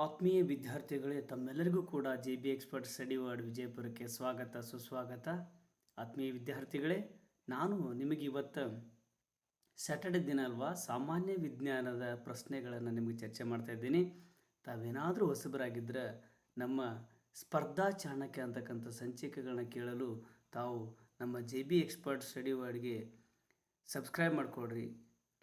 ಆತ್ಮೀಯ ವಿದ್ಯಾರ್ಥಿಗಳೇ, ತಮ್ಮೆಲ್ಲರಿಗೂ ಕೂಡ J B expert study world ವಿಜಯಪುರಕ್ಕೆ ಸ್ವಾಗತ ಸುಸ್ವಾಗತ. ಆತ್ಮೀಯ ವಿದ್ಯಾರ್ಥಿಗಳೇ, ನಾನು ನಿಮಗೆ ಇವತ್ತು ಸ್ಯಾಟರ್ಡೆ ದಿನ ಅಲ್ವಾ, ಸಾಮಾನ್ಯ ವಿಜ್ಞಾನದ ಪ್ರಶ್ನೆಗಳನ್ನು ನಿಮಗೆ ಚರ್ಚೆ ಮಾಡ್ತಾ ಇದ್ದೀನಿ. ತಾವೇನಾದರೂ ಹೊಸಬರಾಗಿದ್ದರೆ ನಮ್ಮ ಸ್ಪರ್ಧಾ ಚಾಣಕ್ಯ ಅಂತಕ್ಕಂಥ ಸಂಚಿಕೆಗಳನ್ನ ಕೇಳಲು ತಾವು ನಮ್ಮ ಜೆ ಬಿ ಎಕ್ಸ್ಪರ್ಟ್ ಸ್ಟಡಿ ವರ್ಡ್ಗೆ ಸಬ್ಸ್ಕ್ರೈಬ್ ಮಾಡಿಕೊಡ್ರಿ,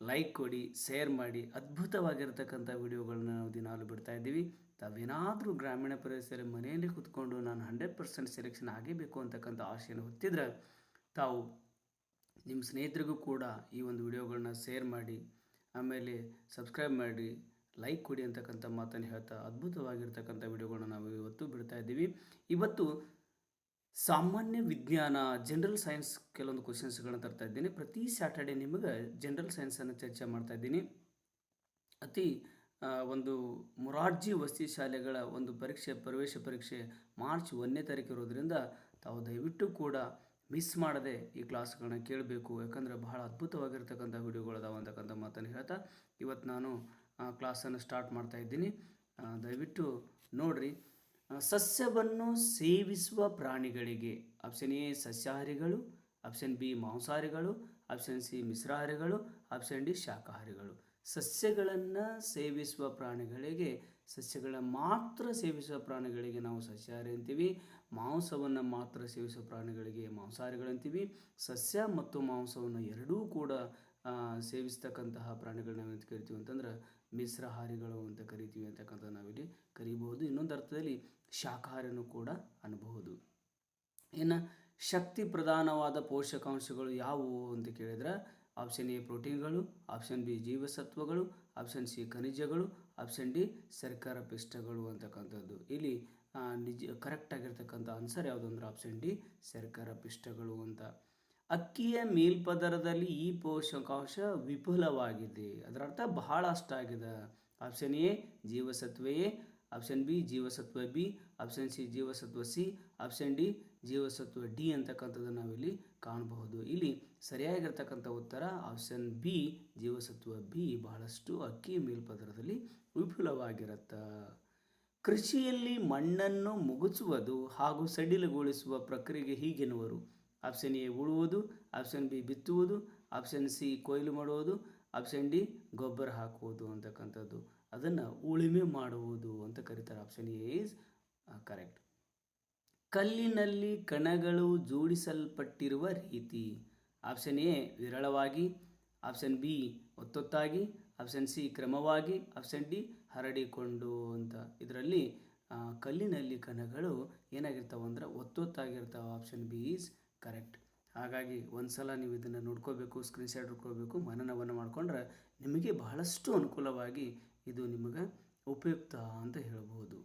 ಲೈಕ್ ಕೊಡಿ, ಶೇರ್ ಮಾಡಿ. ಅದ್ಭುತವಾಗಿರ್ತಕ್ಕಂಥ ವಿಡಿಯೋಗಳನ್ನ ನಾವು ದಿನಾಲು ಬಿಡ್ತಾ ಇದ್ದೀವಿ. ತಾವೇನಾದರೂ ಗ್ರಾಮೀಣ ಪ್ರದೇಶದಲ್ಲಿ ಮನೆಯಲ್ಲಿ ಕೂತ್ಕೊಂಡು ನಾನು 100% ಸೆಲೆಕ್ಷನ್ ಆಗೇಬೇಕು ಅಂತಕ್ಕಂಥ ಆಶೆಯನ್ನು ಹೊತ್ತಿದ್ರೆ ತಾವು ನಿಮ್ಮ ಸ್ನೇಹಿತರಿಗೂ ಕೂಡ ಈ ಒಂದು ವಿಡಿಯೋಗಳನ್ನ ಶೇರ್ ಮಾಡಿ, ಆಮೇಲೆ ಸಬ್ಸ್ಕ್ರೈಬ್ ಮಾಡಿ, ಲೈಕ್ ಕೊಡಿ ಅಂತಕ್ಕಂಥ ಮಾತನ್ನು ಹೇಳ್ತಾ ಅದ್ಭುತವಾಗಿರ್ತಕ್ಕಂಥ ವಿಡಿಯೋಗಳನ್ನ ನಾವು ಇವತ್ತು ಬಿಡ್ತಾ ಇದ್ದೀವಿ. ಇವತ್ತು ಸಾಮಾನ್ಯ ವಿಜ್ಞಾನ ಜನರಲ್ ಸೈನ್ಸ್ ಕೆಲವೊಂದು ಕ್ವಶನ್ಸ್ಗಳನ್ನ ತರ್ತಾ ಇದ್ದೀನಿ. ಪ್ರತಿ ಸ್ಯಾಟರ್ಡೆ ನಿಮಗೆ ಜನರಲ್ ಸೈನ್ಸನ್ನು ಚರ್ಚೆ ಮಾಡ್ತಾ ಇದ್ದೀನಿ. ಅತಿ ಒಂದು ಮೊರಾರ್ಜಿ ವಸತಿ ಶಾಲೆಗಳ ಒಂದು ಪ್ರವೇಶ ಪರೀಕ್ಷೆ ಮಾರ್ಚ್ 1ನೇ ತಾರೀಕು ಇರೋದ್ರಿಂದ ತಾವು ದಯವಿಟ್ಟು ಕೂಡ ಮಿಸ್ ಮಾಡದೆ ಈ ಕ್ಲಾಸ್ಗಳನ್ನ ಕೇಳಬೇಕು. ಯಾಕಂದರೆ ಬಹಳ ಅದ್ಭುತವಾಗಿರ್ತಕ್ಕಂಥ ವಿಡಿಯೋಗಳದಾವ ಅಂತಕ್ಕಂಥ ಮಾತನ್ನು ಹೇಳ್ತಾ ಇವತ್ತು ನಾನು ಕ್ಲಾಸನ್ನು ಸ್ಟಾರ್ಟ್ ಮಾಡ್ತಾ ಇದ್ದೀನಿ. ದಯವಿಟ್ಟು ನೋಡಿರಿ. ಸಸ್ಯವನ್ನು ಸೇವಿಸುವ ಪ್ರಾಣಿಗಳಿಗೆ ಆಪ್ಷನ್ ಎ ಸಸ್ಯಾಹಾರಿಗಳು, ಆಪ್ಷನ್ ಬಿ ಮಾಂಸಾಹಾರಿಗಳು, ಆಪ್ಷನ್ ಸಿ ಮಿಶ್ರಾಹಾರಿಗಳು, ಆಪ್ಷನ್ ಡಿ ಶಾಕಾಹಾರಿಗಳು. ಸಸ್ಯಗಳನ್ನು ಸೇವಿಸುವ ಪ್ರಾಣಿಗಳಿಗೆ, ಸಸ್ಯಗಳ ಮಾತ್ರ ಸೇವಿಸುವ ಪ್ರಾಣಿಗಳಿಗೆ ನಾವು ಸಸ್ಯಾಹಾರಿ ಅಂತೀವಿ. ಮಾಂಸವನ್ನು ಮಾತ್ರ ಸೇವಿಸುವ ಪ್ರಾಣಿಗಳಿಗೆ ಮಾಂಸಾಹಾರಿಗಳು ಅಂತೀವಿ. ಸಸ್ಯ ಮತ್ತು ಮಾಂಸವನ್ನು ಎರಡೂ ಕೂಡ ಸೇವಿಸ್ತಕ್ಕಂತಹ ಪ್ರಾಣಿಗಳನ್ನ ನಾವೇನು ಕರಿತೀವಿ ಅಂತಂದ್ರೆ ಮಿಶ್ರಾಹಾರಿಗಳು ಅಂತ ಕರಿತೀವಿ ಅಂತಕ್ಕಂಥ ನಾವಿಲ್ಲಿ ಕರಿಬಹುದು. ಇನ್ನೊಂದು ಅರ್ಥದಲ್ಲಿ ಶಾಕಾಹಾರಿನೂ ಕೂಡ ಅನ್ನಬಹುದು. ಇನ್ನು ಶಕ್ತಿ ಪ್ರಧಾನವಾದ ಪೋಷಕಾಂಶಗಳು ಯಾವುವು ಅಂತ ಕೇಳಿದ್ರೆ ಆಪ್ಷನ್ ಎ ಪ್ರೋಟೀನ್ಗಳು, ಆಪ್ಷನ್ ಬಿ ಜೀವಸತ್ವಗಳು, ಆಪ್ಷನ್ ಸಿ ಖನಿಜಗಳು, ಆಪ್ಷನ್ ಡಿ ಶರ್ಕರ ಪಿಷ್ಟಗಳು ಅಂತಕ್ಕಂಥದ್ದು. ಇಲ್ಲಿ ಕರೆಕ್ಟಾಗಿರ್ತಕ್ಕಂಥ ಆನ್ಸರ್ ಯಾವುದು ಅಂದ್ರೆ ಆಪ್ಷನ್ ಡಿ ಶರ್ಕರ ಪಿಷ್ಟಗಳು ಅಂತ. ಅಕ್ಕಿಯ ಮೇಲ್ಪದರದಲ್ಲಿ ಈ ಪೋಷಕಾಂಶ ವಿಪುಲವಾಗಿದೆ, ಅದರ ಅರ್ಥ ಬಹಳಷ್ಟಾಗಿದೆ. ಆಪ್ಷನ್ ಎ ಜೀವಸತ್ವ ಎ, ಆಪ್ಷನ್ ಬಿ ಜೀವಸತ್ವ ಬಿ, ಆಪ್ಷನ್ ಸಿ ಜೀವಸತ್ವ ಸಿ, ಆಪ್ಷನ್ ಡಿ ಜೀವಸತ್ವ ಡಿ ಅಂತಕ್ಕಂಥದ್ದನ್ನು ನಾವಿಲ್ಲಿ ಕಾಣಬಹುದು. ಇಲ್ಲಿ ಸರಿಯಾಗಿರ್ತಕ್ಕಂಥ ಉತ್ತರ ಆಪ್ಷನ್ ಬಿ ಜೀವಸತ್ವ ಬಿ ಬಹಳಷ್ಟು ಅಕ್ಕಿ ಮೇಲ್ಪದರದಲ್ಲಿ ವಿಪುಲವಾಗಿರುತ್ತೆ. ಕೃಷಿಯಲ್ಲಿ ಮಣ್ಣನ್ನು ಮುಗಿಸುವುದು ಹಾಗೂ ಸಡಿಲಗೊಳಿಸುವ ಪ್ರಕ್ರಿಯೆಗೆ ಹೀಗೆನ್ನುವರು. ಆಪ್ಷನ್ ಎ ಉಳುವುದು, ಆಪ್ಷನ್ ಬಿ ಬಿತ್ತುವುದು, ಆಪ್ಷನ್ ಸಿ ಕೊಯ್ಲು ಮಾಡುವುದು, ಆಪ್ಷನ್ ಡಿ ಗೊಬ್ಬರ ಹಾಕುವುದು ಅಂತಕ್ಕಂಥದ್ದು. ಅದನ್ನು ಉಳುಮೆ ಮಾಡುವುದು ಅಂತ ಕರೀತಾರೆ. Option A is correct. ಕಲ್ಲಿನಲ್ಲಿ ಕಣಗಳು ಜೋಡಿಸಲ್ಪಟ್ಟಿರುವ ರೀತಿ. ಆಪ್ಷನ್ ಎ ವಿರಳವಾಗಿ, ಆಪ್ಷನ್ ಬಿ ಒತ್ತೊತ್ತಾಗಿ, ಆಪ್ಷನ್ ಸಿ ಕ್ರಮವಾಗಿ, ಆಪ್ಷನ್ ಡಿ ಹರಡಿಕೊಂಡು ಅಂತ. ಇದರಲ್ಲಿ ಕಲ್ಲಿನಲ್ಲಿ ಕಣಗಳು ಏನಾಗಿರ್ತಾವೆ ಅಂದ್ರೆ ಒತ್ತೊತ್ತಾಗಿರ್ತಾವೆ. Option B is correct. ಹಾಗಾಗಿ ಒಂದು ಸಲ ನೀವು ಇದನ್ನು ನೋಡ್ಕೋಬೇಕು, ಸ್ಕ್ರೀನ್ಶಾಟ್ ನೋಡ್ಕೋಬೇಕು, ಮನನವನ್ನು ಮಾಡಿಕೊಂಡ್ರೆ ನಿಮಗೆ ಬಹಳಷ್ಟು ಅನುಕೂಲವಾಗಿ ಇದು ನಿಮಗೆ ಉಪಯುಕ್ತ ಅಂತ ಹೇಳ್ಬೋದು.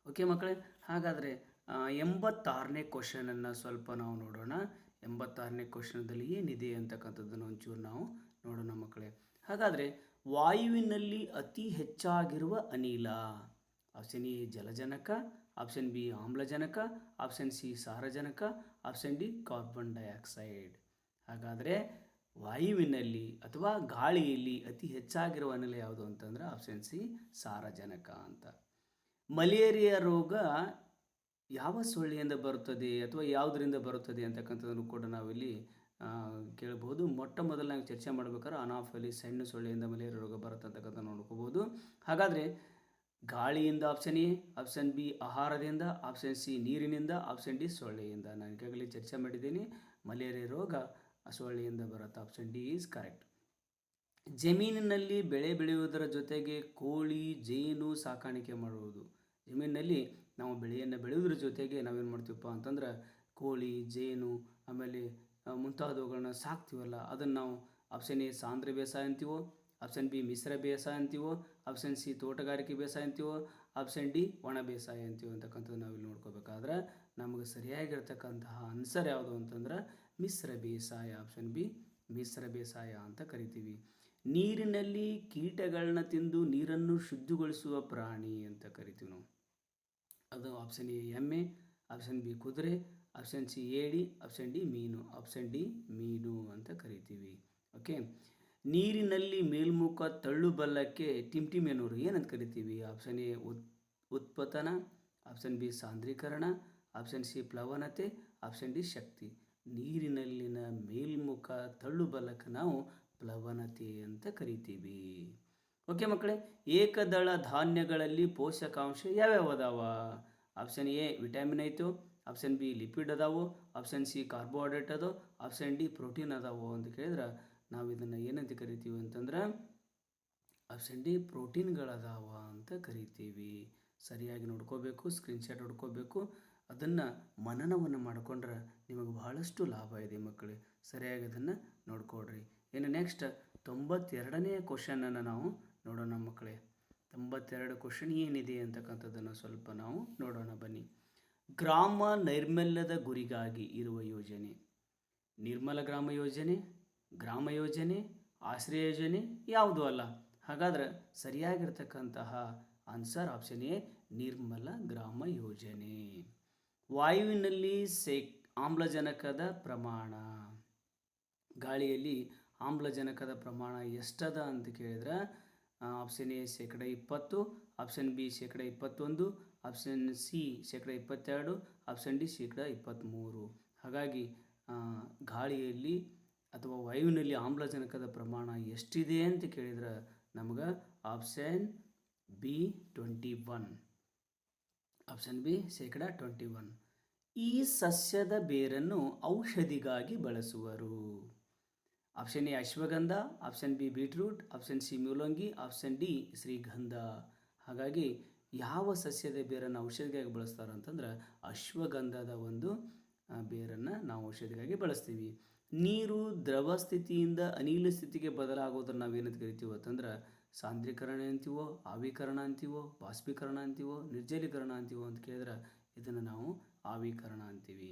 ಓಕೆ ಮಕ್ಕಳೇ, ಹಾಗಾದರೆ 86ನೇ ಕ್ವಶನನ್ನು ಸ್ವಲ್ಪ ನಾವು ನೋಡೋಣ. 86ನೇ ಕ್ವಶನದಲ್ಲಿ ಏನಿದೆ ಅಂತಕ್ಕಂಥದ್ದನ್ನು ಒಂಚೂರು ನಾವು ನೋಡೋಣ ಮಕ್ಕಳೇ. ಹಾಗಾದರೆ ವಾಯುವಿನಲ್ಲಿ ಅತಿ ಹೆಚ್ಚಾಗಿರುವ ಅನಿಲ. ಆಪ್ಷನ್ ಎ ಜಲಜನಕ, ಆಪ್ಷನ್ ಬಿ ಆಮ್ಲಜನಕ, ಆಪ್ಷನ್ ಸಿ ಸಾರಜನಕ, ಆಪ್ಷನ್ ಡಿ ಕಾರ್ಬನ್ ಡೈಆಕ್ಸೈಡ್. ಹಾಗಾದರೆ ವಾಯುವಿನಲ್ಲಿ ಅಥವಾ ಗಾಳಿಯಲ್ಲಿ ಅತಿ ಹೆಚ್ಚಾಗಿರುವ ಅನಿಲ ಯಾವುದು ಅಂತಂದ್ರೆ ಆಪ್ಷನ್ ಸಿ ಸಾರಜನಕ ಅಂತ. ಮಲೇರಿಯಾ ರೋಗ ಯಾವ ಸೊಳ್ಳೆಯಿಂದ ಬರುತ್ತದೆ ಅಥವಾ ಯಾವುದರಿಂದ ಬರುತ್ತದೆ ಅಂತಕ್ಕಂಥದ್ದನ್ನು ಕೂಡ ನಾವಿಲ್ಲಿ ಕೇಳಬಹುದು. ಮೊಟ್ಟ ಮೊದಲು ನಾವು ಚರ್ಚೆ ಮಾಡಬೇಕಾದ್ರೆ ಅನಾಫಲಿಸ್ ಹೆಣ್ಣು ಸೊಳ್ಳೆಯಿಂದ ಮಲೇರಿಯಾ ರೋಗ ಬರುತ್ತೆ ಅಂತಕ್ಕಂಥ ನೋಡ್ಕೋಬಹುದು. ಹಾಗಾದರೆ ಗಾಳಿಯಿಂದ ಆಪ್ಷನ್ ಎ, ಆಪ್ಷನ್ ಬಿ ಆಹಾರದಿಂದ, ಆಪ್ಷನ್ ಸಿ ನೀರಿನಿಂದ, ಆಪ್ಷನ್ ಡಿ ಸೊಳ್ಳೆಯಿಂದ. ನಾನು ಈಗಾಗಲೇ ಚರ್ಚೆ ಮಾಡಿದ್ದೀನಿ, ಮಲೇರಿಯಾ ರೋಗ ಸೊಳ್ಳೆಯಿಂದ ಬರುತ್ತೆ. Option D is correct. ಜಮೀನಿನಲ್ಲಿ ಬೆಳೆ ಬೆಳೆಯುವುದರ ಜೊತೆಗೆ ಕೋಳಿ ಜೇನು ಸಾಕಾಣಿಕೆ ಮಾಡುವುದು. ಜಮೀನಿನಲ್ಲಿ ನಾವು ಬೆಳೆಯನ್ನು ಬೆಳೆಯೋದ್ರ ಜೊತೆಗೆ ನಾವೇನು ಮಾಡ್ತೀವಪ್ಪ ಅಂತಂದ್ರೆ ಕೋಳಿ ಜೇನು ಆಮೇಲೆ ಮುಂತಾದವುಗಳನ್ನ ಸಾಕ್ತೀವಲ್ಲ, ಅದನ್ನು ನಾವು ಆಪ್ಷನ್ ಎ ಸಾಂದ್ರ ಬೇಸಾಯ ಅಂತೀವೋ, ಆಪ್ಷನ್ ಬಿ ಮಿಶ್ರ ಬೇಸಾಯ ಅಂತೀವೋ, ಆಪ್ಷನ್ ಸಿ ತೋಟಗಾರಿಕೆ ಬೇಸಾಯ ಅಂತೀವೋ, ಆಪ್ಷನ್ ಡಿ ಒಣ ಬೇಸಾಯ ಅಂತೀವೋ ಅಂತಕ್ಕಂಥದ್ದು ನಾವಿಲ್ಲಿ ನೋಡ್ಕೋಬೇಕಾದ್ರೆ ನಮಗೆ ಸರಿಯಾಗಿರ್ತಕ್ಕಂತಹ ಆನ್ಸರ್ ಯಾವುದು ಅಂತಂದ್ರೆ ಮಿಶ್ರ ಬೇಸಾಯ. ಆಪ್ಷನ್ ಬಿ ಮಿಶ್ರ ಬೇಸಾಯ ಅಂತ ಕರಿತೀವಿ. ನೀರಿನಲ್ಲಿ ಕೀಟಗಳನ್ನ ತಿಂದು ನೀರನ್ನು ಶುದ್ಧಿಗೊಳಿಸುವ ಪ್ರಾಣಿ ಅಂತ ಕರಿತೀವಿ ನಾವು. ಅದು ಆಪ್ಷನ್ ಎ ಎಮ್ಮೆ, ಆಪ್ಷನ್ ಬಿ ಕುದುರೆ, ಆಪ್ಷನ್ ಸಿ ಏಡಿ, ಆಪ್ಷನ್ ಡಿ ಮೀನು. ಆಪ್ಷನ್ ಡಿ ಮೀನು ಅಂತ ಕರಿತೀವಿ. ಓಕೆ, ನೀರಿನಲ್ಲಿ ಮೇಲ್ಮುಖ ತಳ್ಳುಬಲ್ಲಕ್ಕೆ ಟಿಮ್ಟಿಮೆನೂರು ಏನಂತ ಕರಿತೀವಿ? ಆಪ್ಷನ್ ಎ ಉತ್ಪತನ, ಆಪ್ಷನ್ ಬಿ ಸಾಂದ್ರೀಕರಣ, ಆಪ್ಷನ್ ಸಿ ಪ್ಲವನತೆ, ಆಪ್ಷನ್ ಡಿ ಶಕ್ತಿ. ನೀರಿನಲ್ಲಿನ ಮೇಲ್ಮುಖ ತಳ್ಳುಬಲಕ್ಕೆ ನಾವು ಪ್ಲವನತೆ ಅಂತ ಕರಿತೀವಿ. ಓಕೆ ಮಕ್ಕಳೇ, ಏಕದಳ ಧಾನ್ಯಗಳಲ್ಲಿ ಪೋಷಕಾಂಶ ಯಾವ್ಯಾವ ಅದಾವ? ಆಪ್ಷನ್ ಎ ವಿಟಮಿನ್ ಐತು, ಆಪ್ಷನ್ ಬಿ ಲಿಪಿಡ್ ಅದಾವು, ಆಪ್ಷನ್ ಸಿ ಕಾರ್ಬೋಹೈಡ್ರೇಟ್ ಅದು, ಆಪ್ಷನ್ ಡಿ ಪ್ರೋಟೀನ್ ಅದಾವು ಅಂತ ಕೇಳಿದ್ರೆ ನಾವು ಇದನ್ನು ಏನಂತ ಕರಿತೀವಿ ಅಂತಂದ್ರೆ ಆಪ್ಷನ್ ಡಿ ಪ್ರೋಟೀನ್ಗಳದಾವ ಅಂತ ಕರಿತೀವಿ. ಸರಿಯಾಗಿ ನೋಡ್ಕೋಬೇಕು, ಸ್ಕ್ರೀನ್ಶಾಟ್ ಹೊಡ್ಕೋಬೇಕು, ಅದನ್ನು ಮನನವನ್ನು ಮಾಡಿಕೊಂಡ್ರೆ ನಿಮಗೆ ಬಹಳಷ್ಟು ಲಾಭ ಇದೆ ಮಕ್ಕಳೇ. ಸರಿಯಾಗಿ ಅದನ್ನು ನೋಡ್ಕೊಡ್ರಿ. ಇನ್ನು ನೆಕ್ಸ್ಟ್ 92ನೇ ಕ್ವಶನನ್ನು ನಾವು ನೋಡೋಣ ಮಕ್ಕಳೇ. 92 ಕ್ವಶನ್ ಏನಿದೆ ಅಂತಕ್ಕಂಥದ್ದನ್ನು ಸ್ವಲ್ಪ ನಾವು ನೋಡೋಣ ಬನ್ನಿ. ಗ್ರಾಮ ನೈರ್ಮಲ್ಯದ ಗುರಿಗಾಗಿ ಇರುವ ಯೋಜನೆ ನಿರ್ಮಲ ಗ್ರಾಮ ಯೋಜನೆ, ಗ್ರಾಮ ಯೋಜನೆ, ಆಶ್ರಯ ಯೋಜನೆ ಯಾವುದೂ ಅಲ್ಲ. ಹಾಗಾದ್ರೆ ಸರಿಯಾಗಿರ್ತಕ್ಕಂತಹ ಆನ್ಸರ್ ಆಪ್ಷನ್ ಎ ನಿರ್ಮಲ ಗ್ರಾಮ ಯೋಜನೆ. ವಾಯುವಿನಲ್ಲಿ ಆಮ್ಲಜನಕದ ಪ್ರಮಾಣ, ಗಾಳಿಯಲ್ಲಿ ಆಮ್ಲಜನಕದ ಪ್ರಮಾಣ ಎಷ್ಟದ ಅಂತ ಕೇಳಿದ್ರೆ option A 20%, option B 21%, option C 22%, option D 23%. ಹಾಗಾಗಿ ಗಾಳಿಯಲ್ಲಿ ಅಥವಾ ವಾಯುವಿನಲ್ಲಿ ಆಮ್ಲಜನಕದ ಪ್ರಮಾಣ ಎಷ್ಟಿದೆ ಅಂತ ಕೇಳಿದ್ರೆ ನಮಗೆ ಆಪ್ಷನ್ ಬಿ 21, ಆಪ್ಷನ್ ಬಿ 21%. ಈ ಸಸ್ಯದ ಬೇರನ್ನು ಔಷಧಿಗಾಗಿ ಬಳಸುವರು. Option A ashwagandha, option B beetroot, option C ಮೂಲಂಗಿ, ಆಪ್ಷನ್ ಡಿ ಶ್ರೀಗಂಧ. ಹಾಗಾಗಿ ಯಾವ ಸಸ್ಯದ ಬೇರನ್ನು ಔಷಧಿಗಾಗಿ ಬಳಸ್ತಾರೆ ಅಂತಂದ್ರೆ ಅಶ್ವಗಂಧದ ಒಂದು ಬೇರನ್ನು ನಾವು ಔಷಧಿಗಾಗಿ ಬಳಸ್ತೀವಿ. ನೀರು ದ್ರವ ಸ್ಥಿತಿಯಿಂದ ಅನಿಲ ಸ್ಥಿತಿಗೆ ಬದಲಾಗೋದನ್ನು ನಾವೇನಂತ ಕರಿತೀವಿ ಅಂತಂದ್ರೆ ಸಾಂದ್ರೀಕರಣ ಅಂತೀವೋ, ಆವಿಕರಣ ಅಂತೀವೋ, ಬಾಷ್ಪೀಕರಣ ಅಂತೀವೋ, ನಿರ್ಜಲೀಕರಣ ಅಂತೀವೋ ಅಂತ ಕೇಳಿದ್ರೆ ಇದನ್ನು ನಾವು ಆವಿಕರಣ ಅಂತೀವಿ.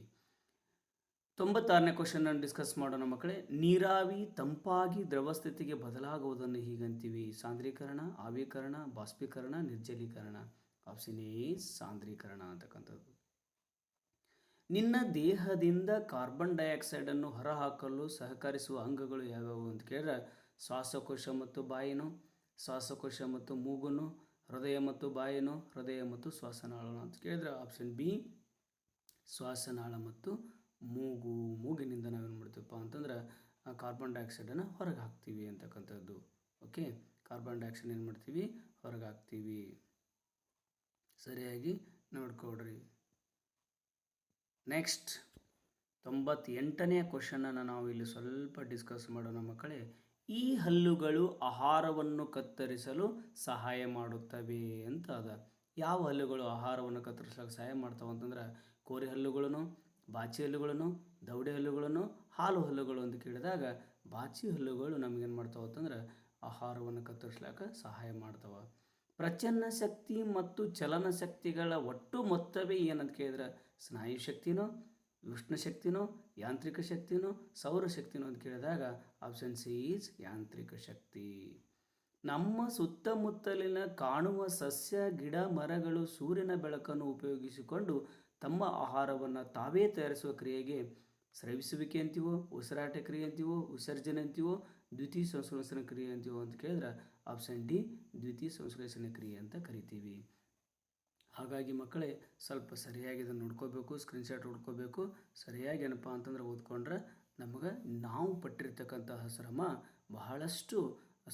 96ನೇ ಕ್ವಶನನ್ನು ಡಿಸ್ಕಸ್ ಮಾಡೋಣ ಮಕ್ಕಳೇ. ನೀರಾವಿ ತಂಪಾಗಿ ದ್ರವ ಸ್ಥಿತಿಗೆ ಬದಲಾಗುವುದನ್ನು ಹೀಗಂತೀವಿ: ಸಾಂದ್ರೀಕರಣ, ಆವಿಕರಣ, ಬಾಷ್ಪೀಕರಣ, ನಿರ್ಜಲೀಕರಣ. ಆಪ್ಷನ್ ಎ ಸಾಂದ್ರೀಕರಣ ಅಂತಕ್ಕಂಥದ್ದು. ನಿನ್ನ ದೇಹದಿಂದ ಕಾರ್ಬನ್ ಡೈಆಕ್ಸೈಡನ್ನು ಹೊರಹಾಕಲು ಸಹಕರಿಸುವ ಅಂಗಗಳು ಯಾವ್ಯಾವು ಅಂತ ಕೇಳಿದ್ರೆ ಶ್ವಾಸಕೋಶ ಮತ್ತು ಬಾಯಿನು, ಶ್ವಾಸಕೋಶ ಮತ್ತು ಮೂಗುನು, ಹೃದಯ ಮತ್ತು ಬಾಯಿನು, ಹೃದಯ ಮತ್ತು ಶ್ವಾಸನಾಳನು ಅಂತ ಕೇಳಿದ್ರೆ ಆಪ್ಷನ್ ಬಿ ಶ್ವಾಸನಾಳ ಮತ್ತು ಮೂಗು. ಮೂಗಿನಿಂದ ನಾವೇನು ಮಾಡ್ತೀವಪ್ಪ ಅಂತಂದ್ರೆ ಕಾರ್ಬನ್ ಡೈಆಕ್ಸೈಡನ್ನು ಹೊರಗೆ ಹಾಕ್ತೀವಿ ಅಂತಕ್ಕಂಥದ್ದು. ಓಕೆ, ಕಾರ್ಬನ್ ಡೈಆಕ್ಸೈಡ್ ಏನು ಮಾಡ್ತೀವಿ? ಹೊರಗೆ ಹಾಕ್ತೀವಿ. ಸರಿಯಾಗಿ ನೋಡ್ಕೊಡ್ರಿ. ನೆಕ್ಸ್ಟ್ 98ನೇ ಕ್ವಶನನ್ನು ನಾವು ಇಲ್ಲಿ ಸ್ವಲ್ಪ ಡಿಸ್ಕಸ್ ಮಾಡೋಣ ಮಕ್ಕಳೇ. ಈ ಹಲ್ಲುಗಳು ಆಹಾರವನ್ನು ಕತ್ತರಿಸಲು ಸಹಾಯ ಮಾಡುತ್ತವೆ ಅಂತ ಅದ. ಯಾವ ಹಲ್ಲುಗಳು ಆಹಾರವನ್ನು ಕತ್ತರಿಸಲು ಸಹಾಯ ಮಾಡ್ತಾವೆ ಅಂತಂದ್ರೆ ಕೋರಿ ಹಲ್ಲುಗಳನ್ನು, ಬಾಚಿ ಹಲ್ಲುಗಳನ್ನು, ದವಡೆ ಹಲ್ಲುಗಳನ್ನು, ಹಾಲು ಹಲ್ಲುಗಳು ಅಂತ ಕೇಳಿದಾಗ ಬಾಚಿ ಹಲ್ಲುಗಳು ನಮಗೇನು ಮಾಡ್ತಾವೆ ಅಂತಂದ್ರೆ ಆಹಾರವನ್ನು ಕತ್ತರಿಸ್ಲಾಕ ಸಹಾಯ ಮಾಡ್ತಾವೆ. ಪ್ರಚನ್ನ ಶಕ್ತಿ ಮತ್ತು ಚಲನ ಶಕ್ತಿಗಳ ಒಟ್ಟು ಮೊತ್ತವೇ ಏನಂತ ಕೇಳಿದ್ರೆ ಸ್ನಾಯು ಶಕ್ತಿನೋ, ಉಷ್ಣ ಶಕ್ತಿನೋ, ಯಾಂತ್ರಿಕ ಶಕ್ತಿನೋ, ಸೌರಶಕ್ತಿನೋ ಅಂತ ಕೇಳಿದಾಗ ಆಪ್ಷನ್ ಸಿ ಈಸ್ ಯಾಂತ್ರಿಕ ಶಕ್ತಿ. ನಮ್ಮ ಸುತ್ತಮುತ್ತಲಿನ ಕಾಣುವ ಸಸ್ಯ, ಗಿಡ, ಮರಗಳು ಸೂರ್ಯನ ಬೆಳಕನ್ನು ಉಪಯೋಗಿಸಿಕೊಂಡು ತಮ್ಮ ಆಹಾರವನ್ನು ತಾವೇ ತಯಾರಿಸುವ ಕ್ರಿಯೆಗೆ ಸ್ರವಿಸುವಿಕೆ ಅಂತೀವೋ, ಉಸಿರಾಟ ಕ್ರಿಯೆ ಅಂತೀವೋ, ವಿಸರ್ಜನೆ ಅಂತೀವೋ, ದ್ವಿತೀಯ ಸಂಶ್ಲೇಷಣ ಕ್ರಿಯೆ ಅಂತೀವೋ ಅಂತ ಕೇಳಿದ್ರೆ ಆಪ್ಷನ್ ಡಿ ದ್ವಿತೀಯ ಸಂಶ್ಲೇಷಣೆ ಕ್ರಿಯೆ ಅಂತ ಕರಿತೀವಿ. ಹಾಗಾಗಿ ಮಕ್ಕಳೇ ಸ್ವಲ್ಪ ಸರಿಯಾಗಿ ಇದನ್ನು ನೋಡ್ಕೋಬೇಕು, ಸ್ಕ್ರೀನ್ಶಾಟ್ ಹೊಡ್ಕೋಬೇಕು. ಸರಿಯಾಗಿ ಏನಪ್ಪ ಅಂತಂದ್ರೆ ಓದ್ಕೊಂಡ್ರೆ ನಮಗೆ ನಾವು ಪಟ್ಟಿರ್ತಕ್ಕಂತಹ ಶ್ರಮ ಬಹಳಷ್ಟು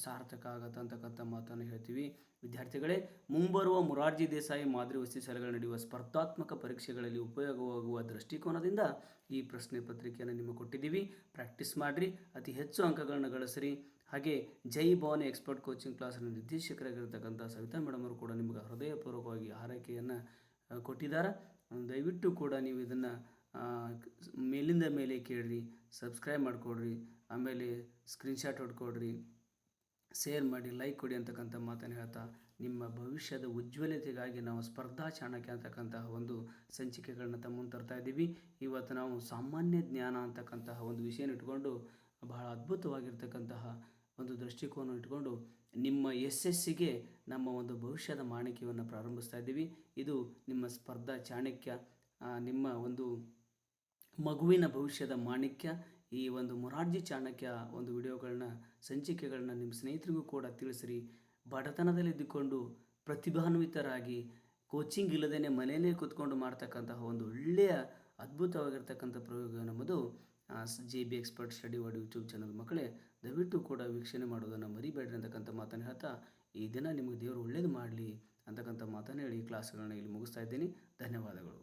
ಸಾರ್ಥಕ ಆಗತ್ತೆ ಅಂತಕ್ಕಂಥ ಮಾತನ್ನು ಹೇಳ್ತೀವಿ. ವಿದ್ಯಾರ್ಥಿಗಳೇ, ಮುಂಬರುವ ಮೊರಾರ್ಜಿ ದೇಸಾಯಿ ಮಾದರಿ ವಸತಿ ಶಾಲೆಗಳು ನಡೆಯುವ ಸ್ಪರ್ಧಾತ್ಮಕ ಪರೀಕ್ಷೆಗಳಲ್ಲಿ ಉಪಯೋಗವಾಗುವ ದೃಷ್ಟಿಕೋನದಿಂದ ಈ ಪ್ರಶ್ನೆ ಪತ್ರಿಕೆಯನ್ನು ನಿಮಗೆ ಕೊಟ್ಟಿದ್ದೀವಿ. ಪ್ರಾಕ್ಟೀಸ್ ಮಾಡಿರಿ, ಅತಿ ಹೆಚ್ಚು ಅಂಕಗಳನ್ನು ಗಳಿಸ್ರಿ. ಹಾಗೆ ಜೈ ಭವಾನಿ ಎಕ್ಸ್ಪರ್ಟ್ ಕೋಚಿಂಗ್ ಕ್ಲಾಸ್ನ ನಿರ್ದೇಶಕರಾಗಿರ್ತಕ್ಕಂಥ ಸವಿತಾ ಮೇಡಮ್ ಅವರು ಕೂಡ ನಿಮಗೆ ಹೃದಯಪೂರ್ವಕವಾಗಿ ಹಾರೈಕೆಯನ್ನು ಕೊಟ್ಟಿದ್ದಾರೆ. ದಯವಿಟ್ಟು ಕೂಡ ನೀವು ಇದನ್ನು ಮೇಲಿಂದ ಮೇಲೆ ಕೇಳಿರಿ, ಸಬ್ಸ್ಕ್ರೈಬ್ ಮಾಡಿಕೊಡ್ರಿ, ಆಮೇಲೆ ಸ್ಕ್ರೀನ್ಶಾಟ್ ಹೊಡ್ಕೊಡ್ರಿ, ಶೇರ್ ಮಾಡಿ, ಲೈಕ್ ಕೊಡಿ ಅಂತಕ್ಕಂಥ ಮಾತನ್ನು ಹೇಳ್ತಾ ನಿಮ್ಮ ಭವಿಷ್ಯದ ಉಜ್ವಲತೆಗಾಗಿ ನಾವು ಸ್ಪರ್ಧಾ ಚಾಣಕ್ಯ ಅಂತಕ್ಕಂತಹ ಒಂದು ಸಂಚಿಕೆಗಳನ್ನ ತಮ್ಮ ಮುಂದೆ ತರ್ತಾ ಇದ್ದೀವಿ. ಇವತ್ತು ನಾವು ಸಾಮಾನ್ಯ ಜ್ಞಾನ ಅಂತಕ್ಕಂತಹ ಒಂದು ವಿಷಯನ ಇಟ್ಕೊಂಡು ಬಹಳ ಅದ್ಭುತವಾಗಿರ್ತಕ್ಕಂತಹ ಒಂದು ದೃಷ್ಟಿಕೋನ ಇಟ್ಕೊಂಡು ನಿಮ್ಮ ಯಶಸ್ಸಿಗೆ ನಮ್ಮ ಒಂದು ಭವಿಷ್ಯದ ಮಾಣಿಕ್ಯವನ್ನು ಪ್ರಾರಂಭಿಸ್ತಾ ಇದ್ದೀವಿ. ಇದು ನಿಮ್ಮ ಸ್ಪರ್ಧಾ ಚಾಣಕ್ಯ, ನಿಮ್ಮ ಒಂದು ಮಗುವಿನ ಭವಿಷ್ಯದ ಮಾಣಿಕ್ಯ. ಈ ಒಂದು ಮೊರಾರ್ಜಿ ಚಾಣಕ್ಯ ಒಂದು ವಿಡಿಯೋಗಳನ್ನ ಸಂಚಿಕೆಗಳನ್ನ ನಿಮ್ಮ ಸ್ನೇಹಿತರಿಗೂ ಕೂಡ ತಿಳಿಸಿರಿ. ಬಡತನದಲ್ಲಿದ್ದುಕೊಂಡು ಪ್ರತಿಭಾನ್ವಿತರಾಗಿ ಕೋಚಿಂಗ್ ಇಲ್ಲದೇ ಮನೆಯಲ್ಲೇ ಕೂತ್ಕೊಂಡು ಮಾಡ್ತಕ್ಕಂತಹ ಒಂದು ಒಳ್ಳೆಯ ಅದ್ಭುತವಾಗಿರ್ತಕ್ಕಂಥ ಪ್ರಯೋಗ ನಮ್ಮದು JB expert study word YouTube channel. ಮಕ್ಕಳೇ, ದಯವಿಟ್ಟು ಕೂಡ ವೀಕ್ಷಣೆ ಮಾಡೋದನ್ನು ಮರಿಬೇಡ್ರಿ ಅಂತಕ್ಕಂಥ ಮಾತನ್ನು ಹೇಳ್ತಾ, ಈ ದಿನ ನಿಮಗೆ ದೇವರು ಒಳ್ಳೇದು ಮಾಡಲಿ ಅಂತಕ್ಕಂಥ ಮಾತನ್ನು ಹೇಳಿ ಕ್ಲಾಸ್ಗಳನ್ನ ಇಲ್ಲಿ ಮುಗಿಸ್ತಾ ಇದ್ದೀನಿ. ಧನ್ಯವಾದಗಳು.